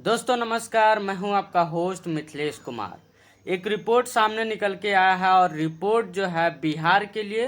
दोस्तों नमस्कार, मैं हूं आपका होस्ट मिथिलेश कुमार। एक रिपोर्ट सामने निकल के आया है और रिपोर्ट जो है बिहार के लिए,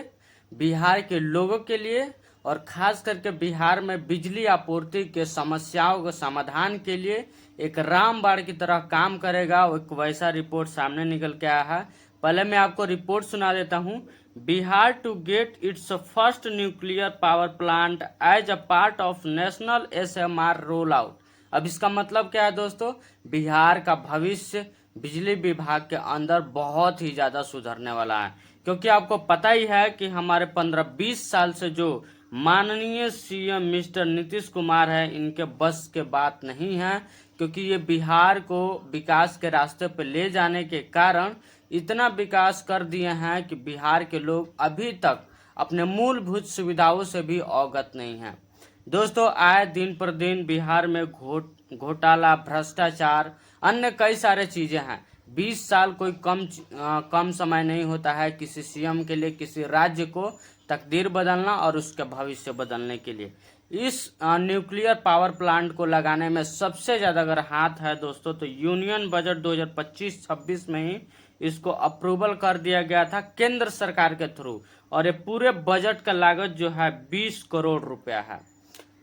बिहार के लोगों के लिए और खास करके बिहार में बिजली आपूर्ति के समस्याओं के समाधान के लिए एक रामबाण की तरह काम करेगा। एक वैसा रिपोर्ट सामने निकल के आया है। पहले मैं आपको रिपोर्ट सुना देता हूं। Bihar to get its first nuclear power plant as a part of national SMR roll out. अब इसका मतलब क्या है दोस्तों? बिहार का भविष्य बिजली विभाग के अंदर बहुत ही ज़्यादा सुधरने वाला है, क्योंकि आपको पता ही है कि हमारे 15-20 साल से जो माननीय CM मिस्टर नीतीश कुमार है, इनके बस के बात नहीं है, क्योंकि ये बिहार को विकास के रास्ते पर ले जाने के कारण इतना विकास कर दिए हैं कि बिहार के लोग अभी तक अपने मूलभूत सुविधाओं से भी अवगत नहीं हैं। दोस्तों, आए दिन पर दिन बिहार में घोटाला, भ्रष्टाचार, अन्य कई सारे चीजें हैं। 20 साल कोई कम समय नहीं होता है किसी CM के लिए, किसी राज्य को तकदीर बदलना और उसके भविष्य बदलने के लिए। इस न्यूक्लियर पावर प्लांट को लगाने में सबसे ज्यादा अगर हाथ है दोस्तों, तो यूनियन बजट 2025-26 में ही इसको अप्रूवल कर दिया गया था केंद्र सरकार के थ्रू, और ये पूरे बजट का लागत जो है 20 करोड़ रुपया है।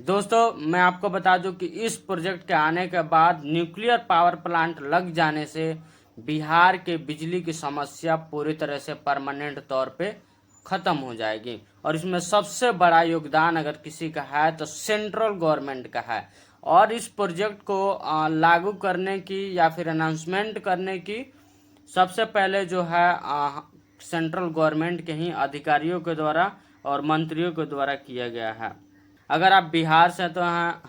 दोस्तों, मैं आपको बता दूं कि इस प्रोजेक्ट के आने के बाद न्यूक्लियर पावर प्लांट लग जाने से बिहार के बिजली की समस्या पूरी तरह से परमानेंट तौर पे खत्म हो जाएगी। और इसमें सबसे बड़ा योगदान अगर किसी का है तो सेंट्रल गवर्नमेंट का है। और इस प्रोजेक्ट को लागू करने की या फिर अनाउंसमेंट करने की सबसे पहले जो है सेंट्रल गवर्नमेंट के ही अधिकारियों के द्वारा और मंत्रियों के द्वारा किया गया है। अगर आप बिहार से तो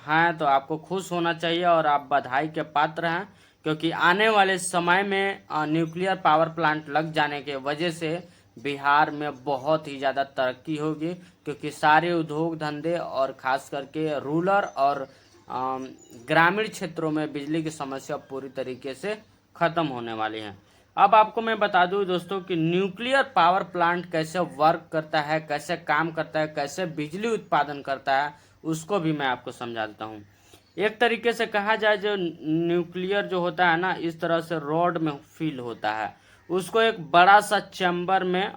हैं तो आपको खुश होना चाहिए और आप बधाई के पात्र हैं, क्योंकि आने वाले समय में न्यूक्लियर पावर प्लांट लग जाने के वजह से बिहार में बहुत ही ज़्यादा तरक्की होगी, क्योंकि सारे उद्योग धंधे और खास करके रूरल और ग्रामीण क्षेत्रों में बिजली की समस्या पूरी तरीके से ख़त्म होने वाली है। अब आपको मैं बता दूं दोस्तों कि न्यूक्लियर पावर प्लांट कैसे वर्क करता है, कैसे काम करता है, कैसे बिजली उत्पादन करता है, उसको भी मैं आपको समझा देता हूँ। एक तरीके से कहा जाए, जो न्यूक्लियर जो होता है ना, इस तरह से रॉड में फील होता है। उसको एक बड़ा सा चैम्बर में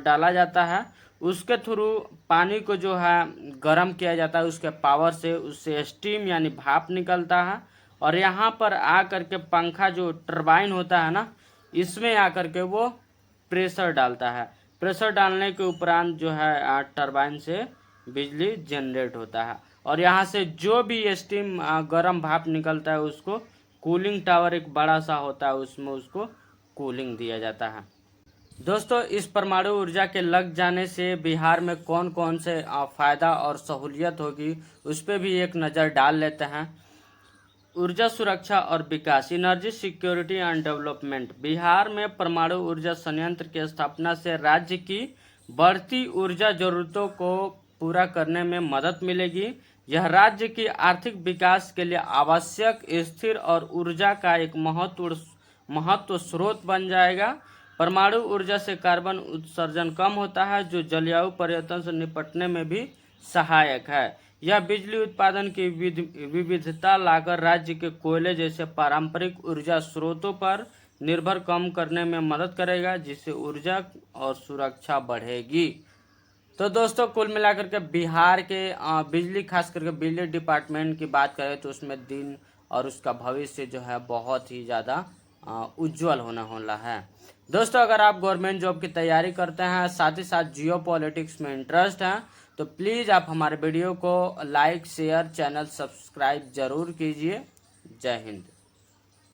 डाला जाता है, उसके थ्रू पानी को जो है गर्म किया जाता है उसके पावर से, उससे स्टीम यानी भाप निकलता है। और यहाँ पर आकर के पंखा जो टरबाइन होता है ना, इसमें आकर के वो प्रेशर डालता है। प्रेशर डालने के उपरांत जो है टरबाइन से बिजली जनरेट होता है। और यहाँ से जो भी स्टीम गर्म भाप निकलता है उसको कूलिंग टावर एक बड़ा सा होता है, उसमें उसको कूलिंग दिया जाता है। दोस्तों, इस परमाणु ऊर्जा के लग जाने से बिहार में कौन कौन से फायदा और सहूलियत होगी, उस पर भी एक नज़र डाल लेते हैं। ऊर्जा सुरक्षा और विकास, energy security and development. Bihar में परमाणु ऊर्जा संयंत्र की स्थापना से राज्य की बढ़ती ऊर्जा जरूरतों को पूरा करने में मदद मिलेगी। यह राज्य की आर्थिक विकास के लिए आवश्यक स्थिर और ऊर्जा का एक महत्व स्रोत बन जाएगा। परमाणु ऊर्जा से कार्बन उत्सर्जन कम होता है, जो जलवायु परिवर्तन से निपटने में भी सहायक है। यह बिजली उत्पादन की विविधता लाकर राज्य के कोयले जैसे पारंपरिक ऊर्जा स्रोतों पर निर्भर कम करने में मदद करेगा, जिससे ऊर्जा और सुरक्षा बढ़ेगी। तो दोस्तों, कुल मिलाकर के बिहार के बिजली, खास करके बिजली डिपार्टमेंट की बात करें तो उसमें दिन और उसका भविष्य जो है बहुत ही ज़्यादा उज्जवल होने वाला है। दोस्तों, अगर आप गवर्नमेंट जॉब की तैयारी करते हैं, साथ ही साथ जियो पॉलिटिक्स में इंटरेस्ट है, तो प्लीज़ आप हमारे वीडियो को लाइक, शेयर, चैनल सब्सक्राइब जरूर कीजिए। जय हिंद।